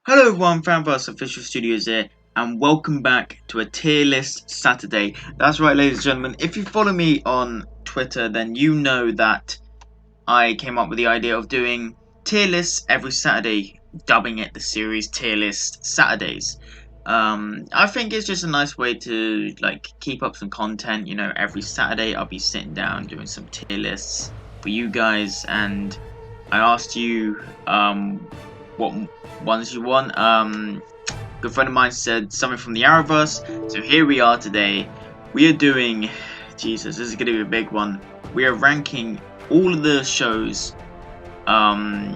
Hello everyone, Fanverse Official Studios here, and welcome back to a tier list Saturday. That's right, ladies and gentlemen, if you follow me on Twitter, then you know that I came up with the idea of doing tier lists every Saturday, dubbing it the series Tier List Saturdays. I think it's just a nice way to keep up some content. You know, every Saturday I'll be sitting down doing some tier lists for you guys, and I asked you what ones you want. Good friend of mine said something from the Arrowverse, so here we are today. We are doing, Jesus, this is going to be a big one. We are ranking all of the shows from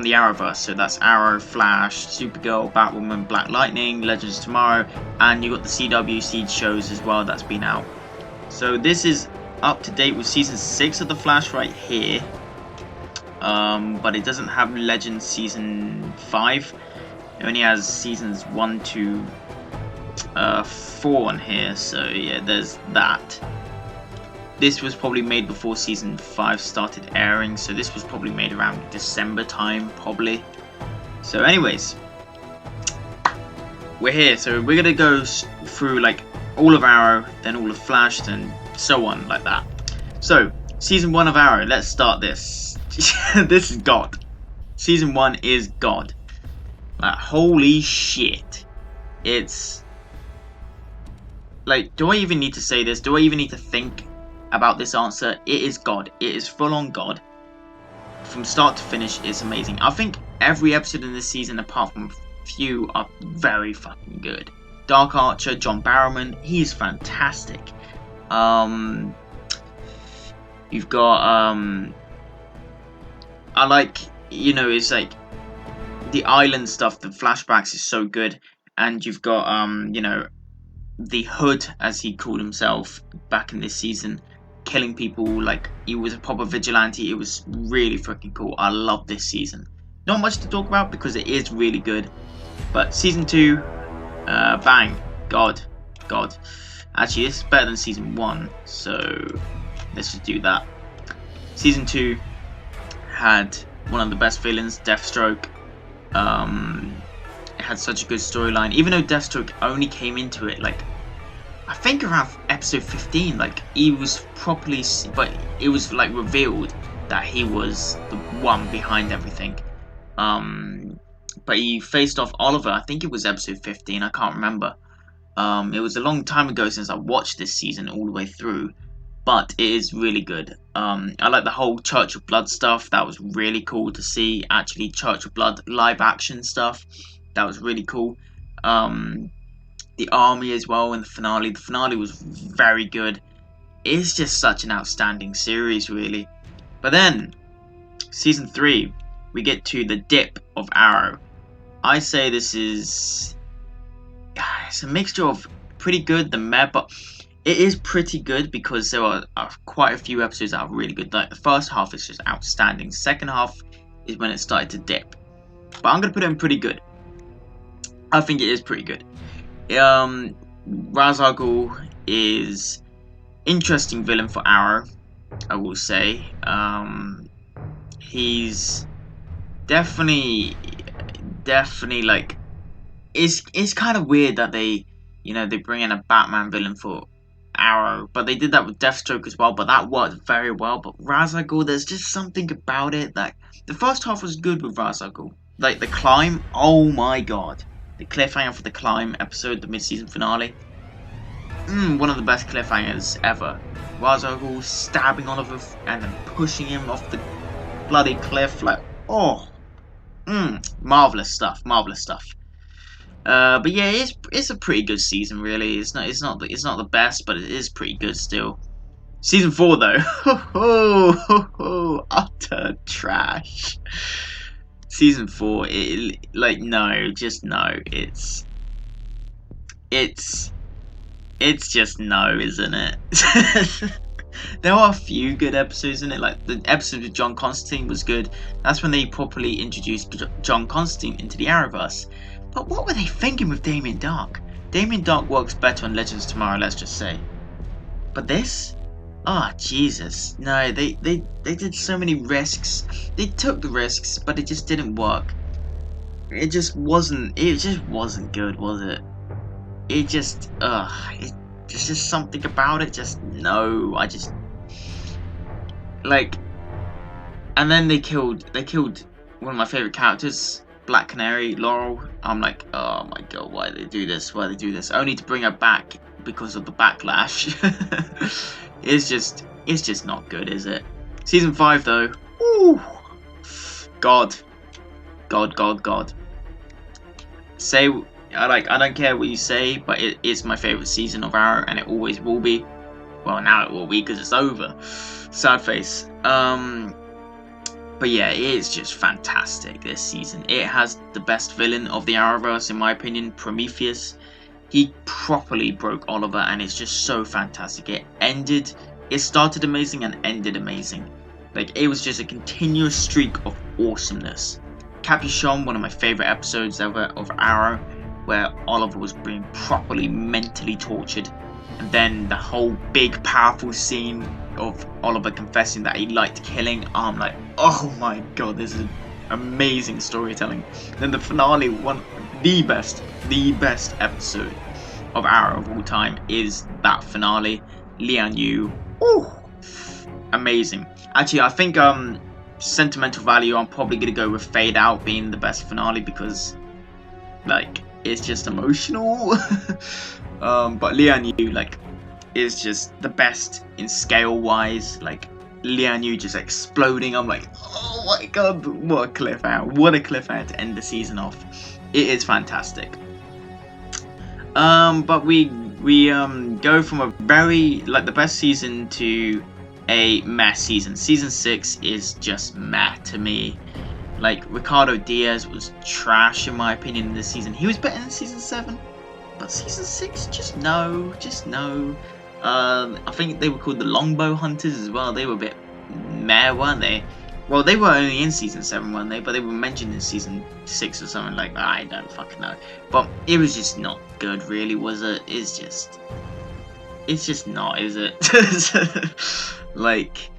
the Arrowverse, so that's Arrow, Flash, Supergirl, Batwoman, Black Lightning, Legends of Tomorrow, and you got the CW Seed shows as well that's been out. So this is up to date with season 6 of the Flash right here. But it doesn't have Legends season 5. It only has seasons 1 to 4 on here, so yeah, there's that. This was probably made before season 5 started airing, so this was probably made around December time, probably. So anyways, we're here, so we're gonna go through all of Arrow, then all of Flash, and so on like that. So, season 1 of Arrow, let's start this. This is God. Season 1 is God. Holy shit. It's do I even need to say this? Do I even need to think about this answer? It is God. It is full on God. From start to finish, it's amazing. I think every episode in this season, apart from a few, are very fucking good. Dark Archer, John Barrowman, he's fantastic. You've got I like, it's the island stuff, the flashbacks is so good, and you've got the Hood, as he called himself back in this season, killing people like he was a proper vigilante. It was really freaking cool. I love this season. Not much to talk about because it is really good, but season 2, bang, God. Actually, this is better than season 1, so let's just do that. Season 2 had one of the best villains, Deathstroke. It had such a good storyline, even though Deathstroke only came into it I think around episode 15. He was properly, but it was revealed that he was the one behind everything. But he faced off Oliver. I think it was episode 15. I can't remember. It was a long time ago since I watched this season all the way through. But it is really good. I like the whole Church of Blood stuff. That was really cool to see. Actually, Church of Blood live action stuff. That was really cool. The army as well in the finale. The finale was very good. It's just such an outstanding series, really. But then, season 3, we get to the dip of Arrow. I say this is... It's a mixture of pretty good, the meh, but... It is pretty good because there are quite a few episodes that are really good. The first half is just outstanding. Second half is when it started to dip. But I'm going to put it in pretty good. I think it is pretty good. Ra's al Ghul is interesting villain for Arrow, I will say. He's definitely it's kind of weird that they bring in a Batman villain for Arrow, but they did that with Deathstroke as well, but that worked very well. But Ra's al Ghul, there's just something about it that the first half was good with Ra's al Ghul. The climb, oh my god, the cliffhanger for the climb episode, the mid-season finale, one of the best cliffhangers ever. Ra's al Ghul stabbing Oliver and then pushing him off the bloody cliff, marvelous stuff. But yeah, it's a pretty good season, really. It's not the best, but it is pretty good still. Season 4 though, utter trash. Season 4, no, just no. It's just no, isn't it? There are a few good episodes in it, the episode with John Constantine was good. That's when they properly introduced John Constantine into the Arrowverse. But what were they thinking with Damien Dark? Damien Dark works better on Legends of Tomorrow, let's just say. But this? Ah, Jesus. No, they did so many risks. They took the risks, but it just didn't work. it just wasn't. It just wasn't good, was it? It just, there's just something about it. Just no, I just like. And then they killed one of my favorite characters, Black Canary, Laurel. I'm like, oh my god, why did they do this? Why did they do this? Only to bring her back because of the backlash. It's just not good, is it? Season 5 though, ooh, God. Say, I don't care what you say, but it is my favorite season of Arrow, and it always will be. Well, now it will be because it's over. Sad face. But yeah, it is just fantastic this season. It has the best villain of the Arrowverse, in my opinion, Prometheus. He properly broke Oliver, and it's just so fantastic. It started amazing and ended amazing. Like, it was just a continuous streak of awesomeness. Capuchon, one of my favourite episodes ever of Arrow, where Oliver was being properly mentally tortured. And then the whole big powerful scene of Oliver confessing that he liked killing. I'm like, oh my god, this is amazing storytelling. Then the finale, the best episode of Arrow of all time is that finale. Lian Yu, amazing. Actually, I think sentimental value, I'm probably gonna go with Fade Out being the best finale because, like, it's just emotional. But Lian Yu, like, is just the best in scale wise. Like, Lian Yu just exploding. I'm like, oh my god, what a cliffhanger! What a cliffhanger to end the season off. It is fantastic. But we go from a very, like, the best season to a meh season. Season 6 is just meh to me. Like, Ricardo Diaz was trash in my opinion in this season. He was better than season 7, but season 6, just no. I think they were called the Longbow Hunters as well. They were a bit meh, weren't they? Well, they were only in season 7, weren't they? But they were mentioned in season 6 or something like that. I don't fucking know. But it was just not good, really, was it? It's just not, is it? Like,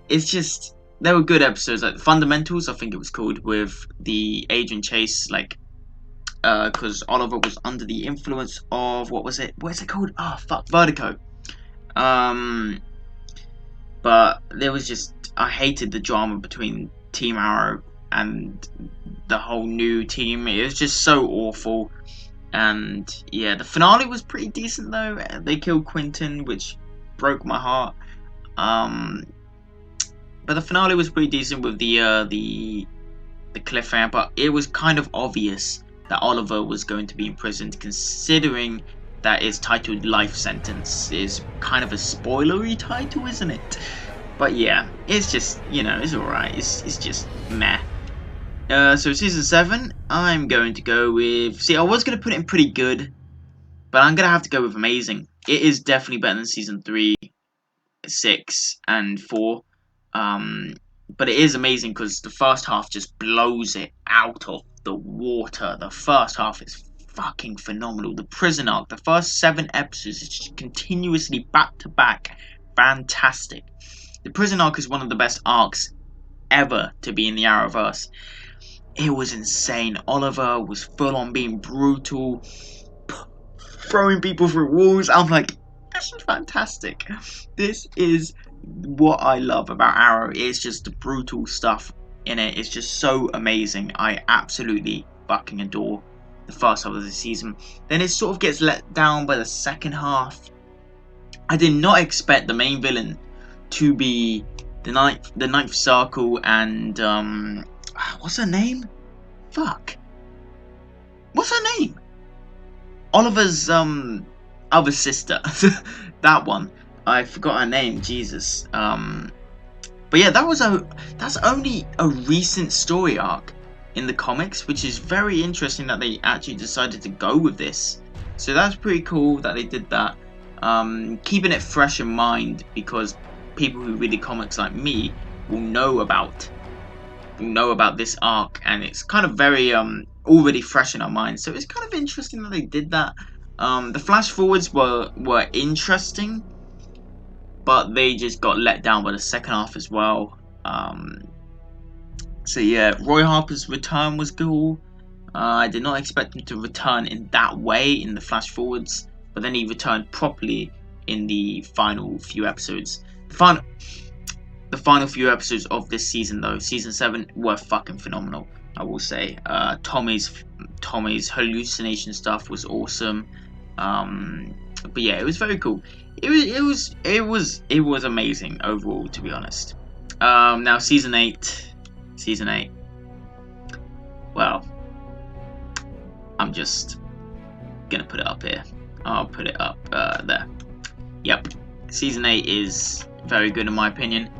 it's just, there were good episodes, like Fundamentals, I think it was called, with the Agent Chase, like, because Oliver was under the influence of, what is it called? Oh, fuck, Vertigo. But there was just, I hated the drama between Team Arrow and the whole new team. It was just so awful. And yeah, the finale was pretty decent though. They killed Quentin, which broke my heart. But the finale was pretty decent with the cliffhanger. But it was kind of obvious that Oliver was going to be imprisoned, considering that it's titled Life Sentence. Is kind of a spoilery title, isn't it? But yeah, it's just, you know, it's alright. It's just meh. So season 7, I'm going to go with... See, I was going to put it in pretty good, but I'm going to have to go with amazing. It is definitely better than season 3, 6, and 4. But it is amazing because the first half just blows it out of the water. The first half is fucking phenomenal. The prison arc, the first 7 episodes is just continuously back to back. Fantastic. The prison arc is one of the best arcs ever to be in the Arrowverse. It was insane. Oliver was full on being brutal, throwing people through walls. I'm like, this is fantastic. This is what I love about Arrow. It's just the brutal stuff in it. It's just so amazing. I absolutely fucking adore the first half of the season. Then it sort of gets let down by the second half. I did not expect the main villain to be the Ninth Circle and what's her name? Fuck. What's her name? Oliver's other sister. That one. I forgot her name. Jesus. But yeah, that's only a recent story arc in the comics, which is very interesting that they actually decided to go with this. So that's pretty cool that they did that. Keeping it fresh in mind because people who read the comics like me will know about this arc, and it's kind of very already fresh in our minds. So it's kind of interesting that they did that. The flash forwards were interesting, but they just got let down by the second half as well. So yeah, Roy Harper's return was cool. I did not expect him to return in that way in the flash forwards, but then he returned properly in the final few episodes. The final few episodes of this season, though, season 7, were fucking phenomenal, I will say. Tommy's hallucination stuff was awesome. But yeah, it was very cool. It was amazing overall, to be honest. Now season 8. Well, I'm just gonna put it up here. I'll put it up there. Yep, season 8 is very good in my opinion.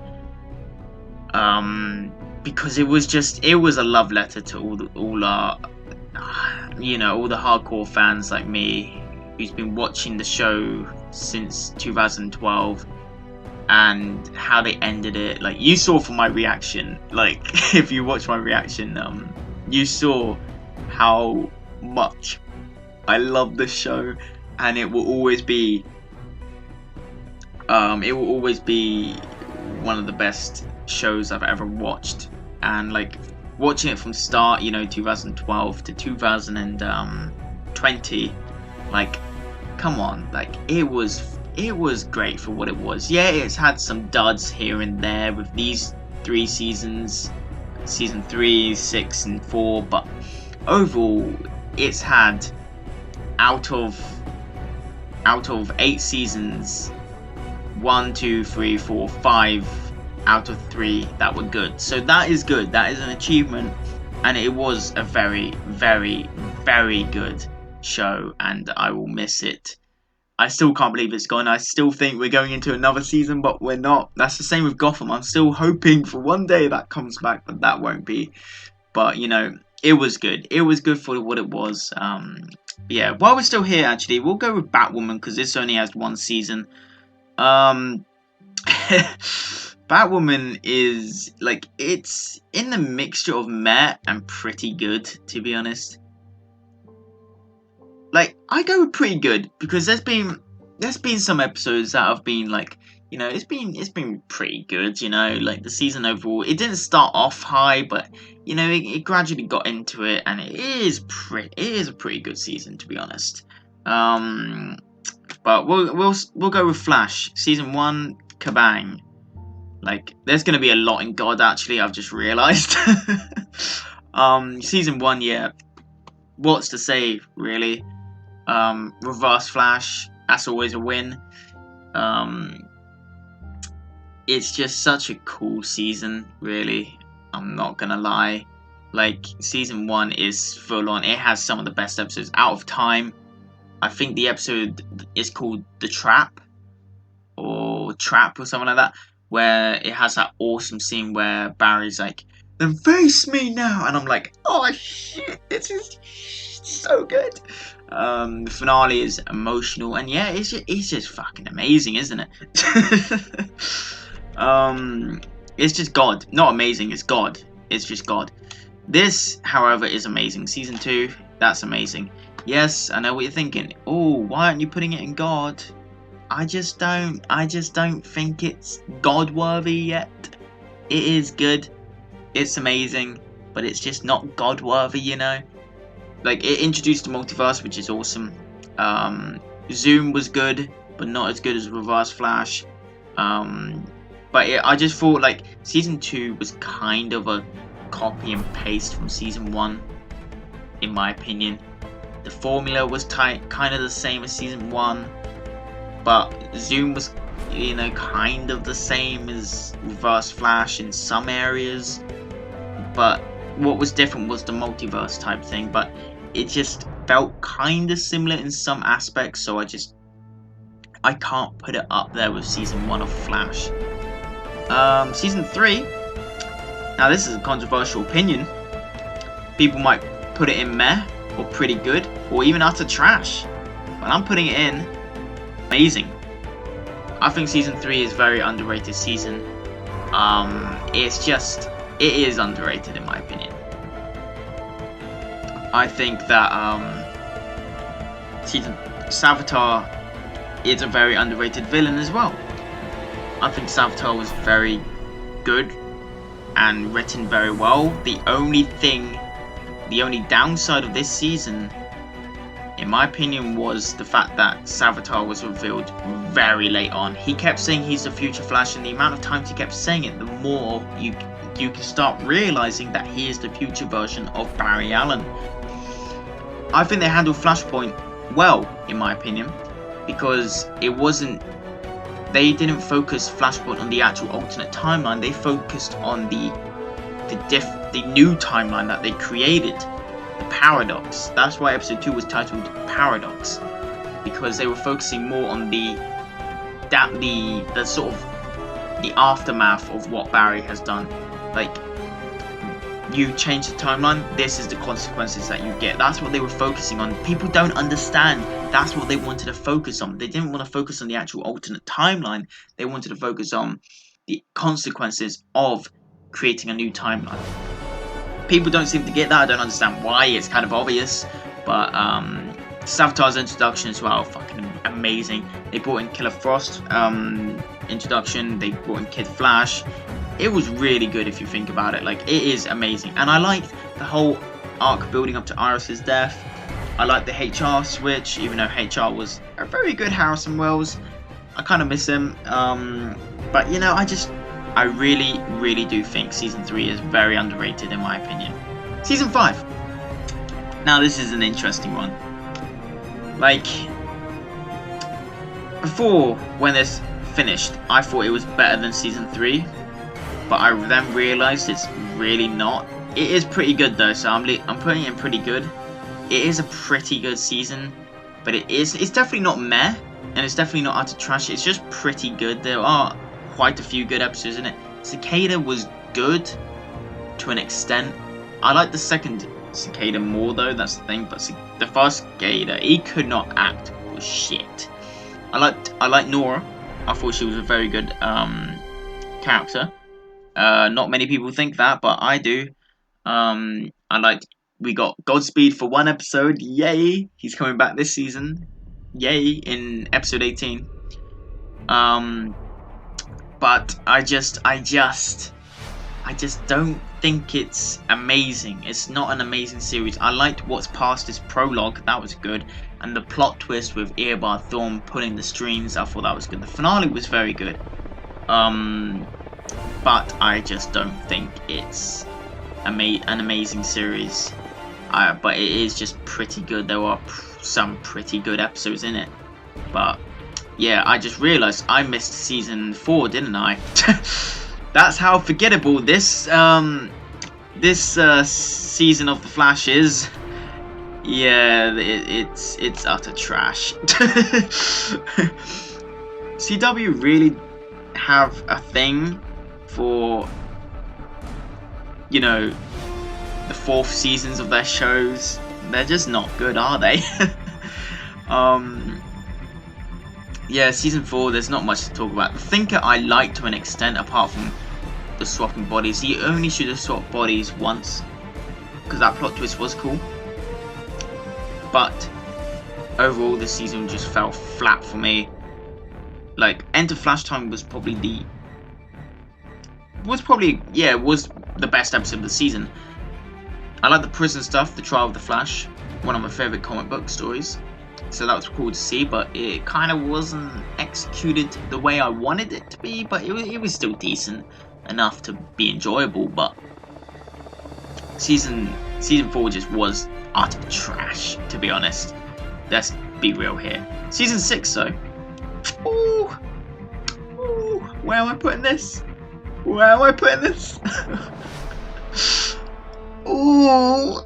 Because it was a love letter to all our, all the hardcore fans like me, who's been watching the show since 2012, and how they ended it. Like, you saw from my reaction, like, if you watch my reaction, you saw how much I love this show, and it will always be one of the best shows I've ever watched. And like, watching it from start, 2012 to 2020, like, come on, like, it was great for what it was. Yeah, it's had some duds here and there with these 3 seasons, season 3, 6 and 4, but overall it's had out of 8 seasons, 1, 2, 3, 4, 5 out of 3 that were good. So that is good. That is an achievement, and it was a very, very, very good show, and I will miss it. I still can't believe it's gone. I still think we're going into another season, but we're not. That's the same with Gotham. I'm still hoping for one day that comes back, but that won't be. But it was good. It was good for what it was. Yeah, while we're still here, actually, we'll go with Batwoman because this only has 1 season. Batwoman is, like, it's in the mixture of meh and pretty good, to be honest. Like, I go with pretty good because there's been some episodes that have been like, it's been pretty good, like the season overall. It didn't start off high, but it gradually got into it, and it is a pretty good season, to be honest. But we'll go with Flash season 1, kabang. Like, there's gonna be a lot in God, actually, I've just realised. Season 1, yeah. What's to say, really? Reverse Flash, that's always a win. It's just such a cool season, really. I'm not gonna lie. Like, season 1 is full on. It has some of the best episodes. Out of Time, I think the episode is called The Trap, or something like that, where it has that awesome scene where Barry's like, "Then face me now," and I'm like, oh shit, this is so good. The finale is emotional, and yeah, it's just fucking amazing, isn't it? It's just God. Not amazing, it's God. It's just God. This, however, is amazing. Season 2, that's amazing. Yes, I know what you're thinking. Oh, why aren't you putting it in God? I just don't think it's God-worthy yet. It is good. It's amazing, but it's just not God-worthy, Like, it introduced the multiverse, which is awesome. Zoom was good, but not as good as Reverse Flash. But I just thought, like, season 2 was kind of a copy and paste from season 1, in my opinion. The formula was kind of the same as season 1, but Zoom was, kind of the same as Reverse Flash in some areas. But what was different was the multiverse type thing, but it just felt kind of similar in some aspects, so I can't put it up there with season 1 of Flash. Season 3, now this is a controversial opinion. People might put it in meh, or pretty good, or even utter trash, but I'm putting it in amazing. I think season 3 is a very underrated season. It is underrated in my opinion. I think that Savitar is a very underrated villain as well. I think Savitar was very good and written very well. The only thing the only downside of this season, in my opinion, was the fact that Savitar was revealed very late on. He kept saying he's the future Flash, and the amount of times he kept saying it, the more you can start realizing that he is the future version of Barry Allen. I think they handled Flashpoint well, in my opinion, because it wasn't. They didn't focus Flashpoint on the actual alternate timeline. They focused on the new timeline that they created, the Paradox. That's why episode 2 was titled Paradox, because they were focusing more on the sort of the aftermath of what Barry has done. Like, you change the timeline, this is the consequences that you get. That's what they were focusing on. People don't understand. That's what they wanted to focus on. They didn't want to focus on the actual alternate timeline. They wanted to focus on the consequences of creating a new timeline. People don't seem to get that. I don't understand why. It's kind of obvious. But Savitar's introduction as well, fucking amazing. They brought in Killer Frost introduction. They brought in Kid Flash. It was really good if you think about it. Like, it is amazing. And I liked the whole arc building up to Iris's death. I liked the HR switch, even though HR was a very good Harrison Wells. I kind of miss him. But, you know, I really, really do think Season 3 is very underrated in my opinion. Season 5. Now, this is an interesting one. Like, before, when this finished, I thought it was better than Season 3. But I then realised it's really not. It is pretty good though, so I'm putting it in pretty good. It is a pretty good season, but it's definitely not meh, and it's definitely not utter trash. It's just pretty good. There are quite a few good episodes in it. Cicada was good to an extent. I like the second Cicada more though, that's the thing. But the first Cicada, he could not act for shit. I like Nora. I thought she was a very good character. Not many people think that, but I do. We got Godspeed for one episode. Yay! He's coming back this season. Yay! In episode 18. But I just don't think it's amazing. It's not an amazing series. I liked what's past this prologue. That was good. And the plot twist with Eobard Thawne pulling the strings, I thought that was good. The finale was very good. But I just don't think it's an amazing series. But it is just pretty good. There are some pretty good episodes in it. But yeah, I just realised I missed season 4, didn't I? That's how forgettable this season of The Flash is. Yeah, it's utter trash. CW really have a thing for, you know, the 4th seasons of their shows. They're just not good, are they? Yeah, season 4, there's not much to talk about. The Thinker I liked to an extent, apart from the swapping bodies. He only should have swapped bodies once, because that plot twist was cool. But overall, this season just fell flat for me. Like, Enter Flash Time was probably the best episode of the season. I like the prison stuff, the Trial of the Flash, one of my favourite comic book stories. So that was cool to see, but it kind of wasn't executed the way I wanted it to be, but it was still decent enough to be enjoyable. But season 4 just was utter trash, to be honest. Let's be real here. Season 6 though. Ooh, where am I putting this? Where am I putting this? Ooh.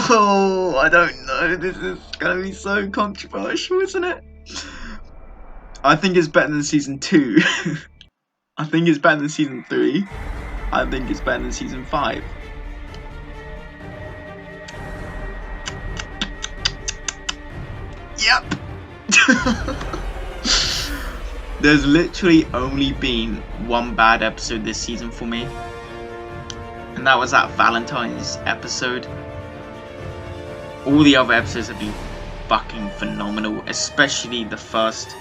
Oh, I don't know. This is gonna be so controversial, isn't it? I think it's better than season 2. I think it's better than season 3. I think it's better than season 5. Yep. There's literally only been one bad episode this season for me, and that was that Valentine's episode. All the other episodes have been fucking phenomenal, especially the first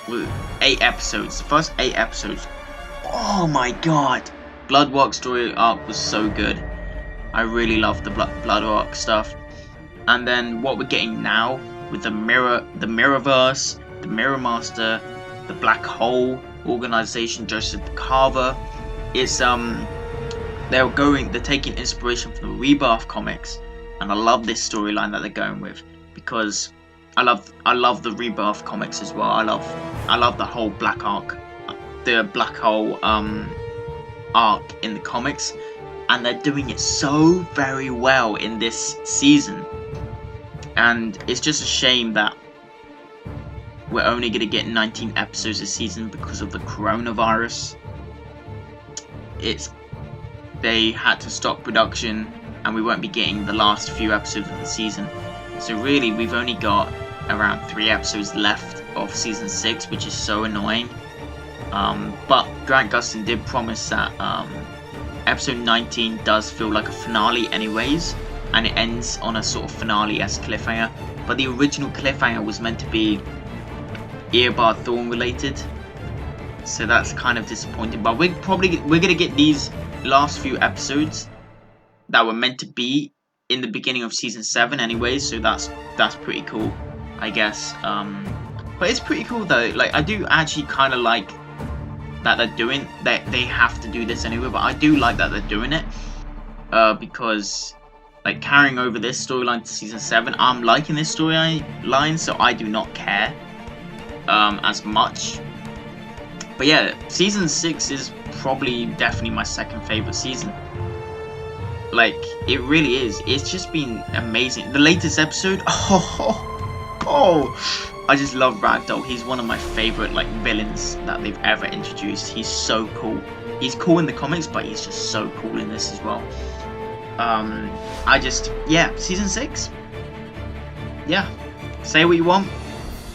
8 episodes. The first 8 episodes. Oh my god. Bloodwork story arc was so good. I really love the Blood Arc stuff. And then what we're getting now with the Mirrorverse, the Mirror Master, the Black Hole organization, Joseph Carver. It's they're taking inspiration from the Rebirth comics, and I love this storyline that they're going with because I love the Rebirth comics as well. I love the whole Black Arc, the Black Hole arc in the comics, and they're doing it so very well in this season. And it's just a shame that we're only going to get 19 episodes this season because of the coronavirus. They had to stop production, and we won't be getting the last few episodes of the season. So really, we've only got around 3 episodes left of season 6, which is so annoying. But Grant Gustin did promise that episode 19 does feel like a finale anyways, and it ends on a sort of finale-esque cliffhanger. But the original cliffhanger was meant to be Eobard Thawne related, so that's kind of disappointing. But we're gonna get these last few episodes that were meant to be in the beginning of season 7 anyways, so that's pretty cool, I guess. But it's pretty cool though. Like, I do actually kind of like that they have to do this anyway, but I do like that they're doing it because, like, carrying over this storyline to season 7, I'm liking this storyline, so I do not care as much. But yeah, season 6 is probably definitely my second favorite season. Like, it really is. It's just been amazing. The latest episode, I just love Ragdoll. He's one of my favorite, like, villains that they've ever introduced. He's so cool. He's cool in the comics, but he's just so cool in this as well. Season 6. Yeah, say what you want.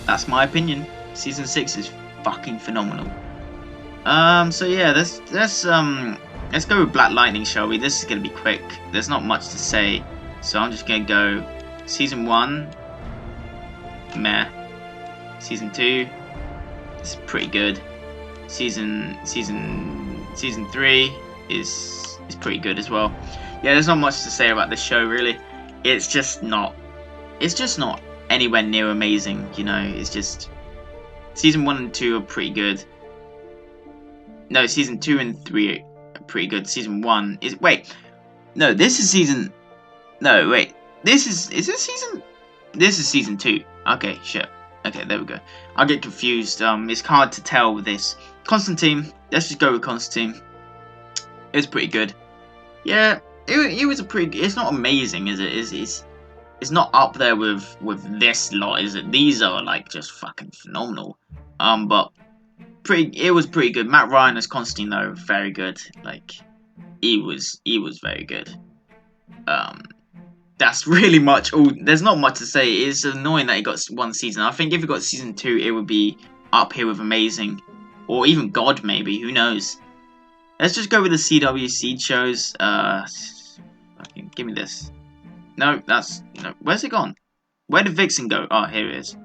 That's my opinion. Season 6 is fucking phenomenal. So yeah, let's go with Black Lightning, shall we? This is gonna be quick. There's not much to say, so I'm just gonna go season 1, meh. Season 2 is pretty good. Season 3 is pretty good as well. Yeah, there's not much to say about this show really. It's just not anywhere near amazing, you know. It's just season 1 and 2 are pretty good. No, season 2 and 3 are pretty good. Season 1 is... This is season 2. Okay, shit. Okay, there we go. I get confused. It's hard to tell with this. Constantine. Let's just go with Constantine. It was pretty good. Yeah, it was a pretty... It's not amazing, is it? It's not up there with this lot, is it? These are, like, just fucking phenomenal. But... it was pretty good. Matt Ryan as Constantine, though, very good. Like, he was very good. That's really much all. There's not much to say. It's annoying that he got 1 season. I think if he got season 2, it would be up here with amazing, or even God, maybe. Who knows? Let's just go with the CW seed shows. Give me this. No, where's it gone? Where did Vixen go? Oh, here it is.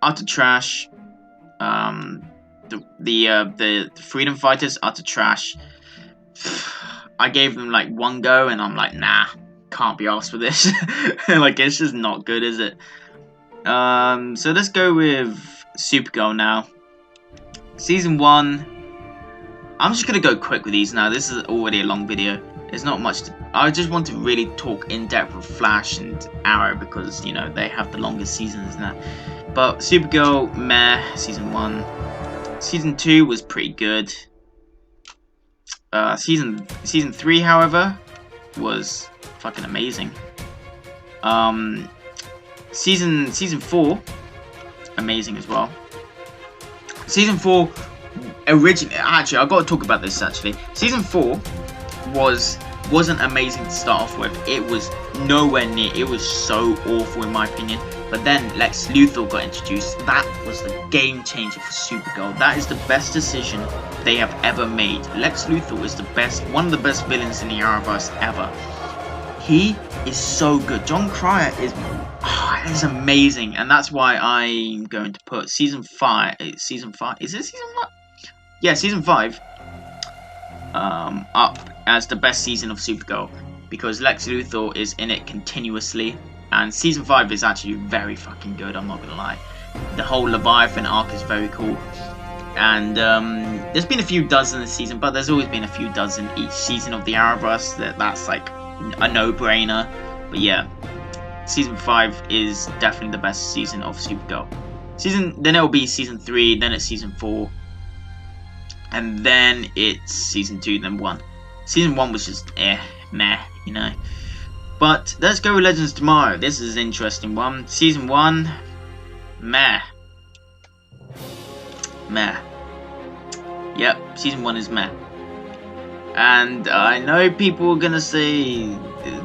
Utter trash. The Freedom Fighters, utter trash. I gave them like 1 go, and I'm like, nah, can't be asked for this. Like, it's just not good, is it? So let's go with Supergirl now. Season 1. I'm just gonna go quick with these now. This is already a long video. There's not much to... I just want to really talk in depth with Flash and Arrow because, you know, they have the longest seasons and that. But Supergirl, meh. Season 1. Season 2 was pretty good. Season 3, however, was fucking amazing. Season 4, amazing as well. Season 4, actually, I've got to talk about this actually. Season 4 wasn't amazing to start off with. It was nowhere near. It was so awful in my opinion. But then Lex Luthor got introduced. That was the game changer for Supergirl. That is the best decision they have ever made. Lex Luthor is one of the best villains in the Arrowverse ever. He is so good. John Cryer is amazing, and that's why I'm going to put season 5. Season 5? Is it season 5? Yeah, season 5. Up as the best season of Supergirl. because Lex Luthor is in it continuously, and season 5 is actually very fucking good. I'm not gonna lie. The whole Leviathan arc is very cool, and there's been a few dozen this season, but there's always been a few dozen each season of the Arrowverse. That's like a no-brainer. But yeah, season 5 is definitely the best season of Supergirl. Then it'll be season 3, then it's season 4, and then it's season 2, then 1. Season 1 was just meh, you know. But let's go with Legends Tomorrow. This is an interesting one. Season 1, meh. Meh. Yep, season 1 is meh. And I know people are gonna say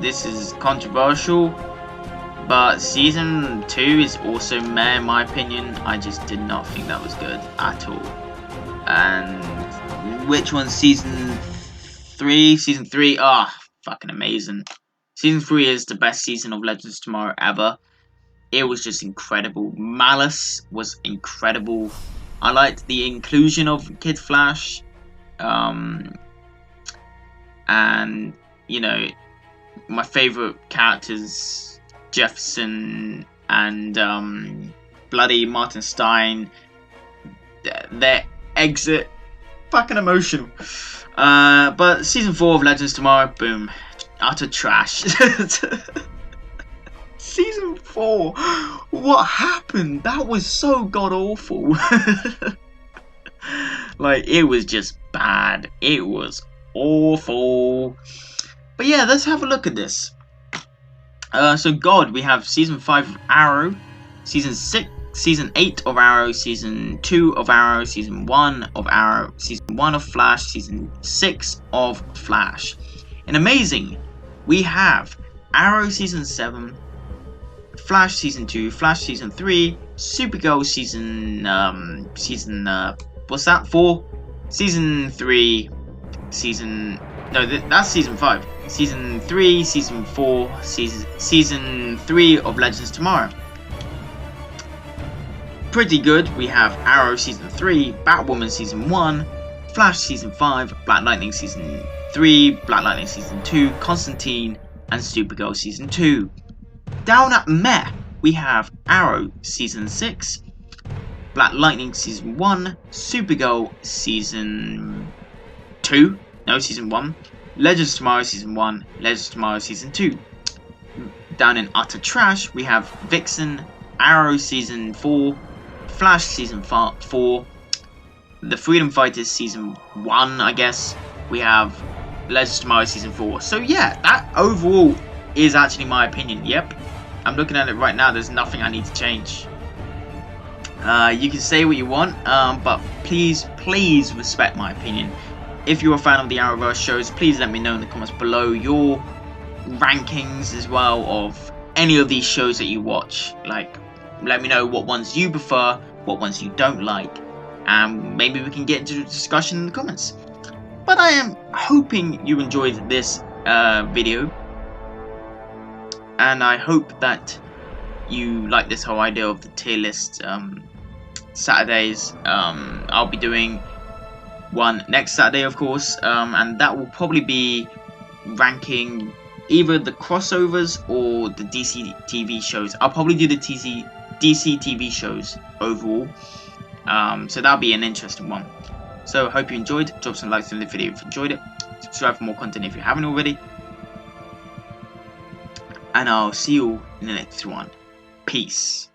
this is controversial, but season 2 is also meh in my opinion. I just did not think that was good at all. And which one's season 3? Season 3, fucking amazing. Season 3 is the best season of Legends Tomorrow ever. It was just incredible. Malice was incredible. I liked the inclusion of Kid Flash. And, you know, my favourite characters, Jefferson and bloody Martin Stein. Their exit, fucking emotional. But season 4 of Legends Tomorrow, boom, utter trash. Season 4, what happened? That was so god awful. Like, it was just bad. It was awful. But yeah, let's have a look at this. So God, we have season 5 of Arrow, season 8 of Arrow, season 2 of Arrow, season 1 of Arrow, season 1 of Flash, season 6 of Flash. And amazing, we have Arrow season 7, Flash season 2, Flash season 3, Supergirl what's that, 4? Season 3, that's season 5. Season 3, season 4, season 3 of Legends Tomorrow. Pretty good. We have Arrow season 3, Batwoman season 1, Flash season 5, Black Lightning season 3, Black Lightning season 2, Constantine, and Supergirl season 2. Down at meh, we have Arrow season 6, Black Lightning season 1, Supergirl season 2, no, season 1, Legends Tomorrow season 1, Legends Tomorrow season 2. Down in utter trash, we have Vixen, Arrow season 4, Flash season 4, The Freedom Fighters season 1, I guess. We have Legends Tomorrow season 4. So yeah, that overall is actually my opinion. Yep, I'm looking at it right now. There's nothing I need to change. You can say what you want, but please respect my opinion. If you're a fan of the Arrowverse shows, please let me know in the comments below your rankings as well of any of these shows that you watch. Like, let me know what ones you prefer, what ones you don't like, and maybe we can get into a discussion in the comments. But I am hoping you enjoyed this video, and I hope that you like this whole idea of the tier list Saturdays. I'll be doing one next Saturday, of course, and that will probably be ranking either the crossovers or the DC TV shows. I'll probably do the DC TV shows overall, so that'll be an interesting one. So hope you enjoyed. Drop some likes in the video if you enjoyed it. Subscribe for more content if you haven't already, and I'll see you in the next one. Peace.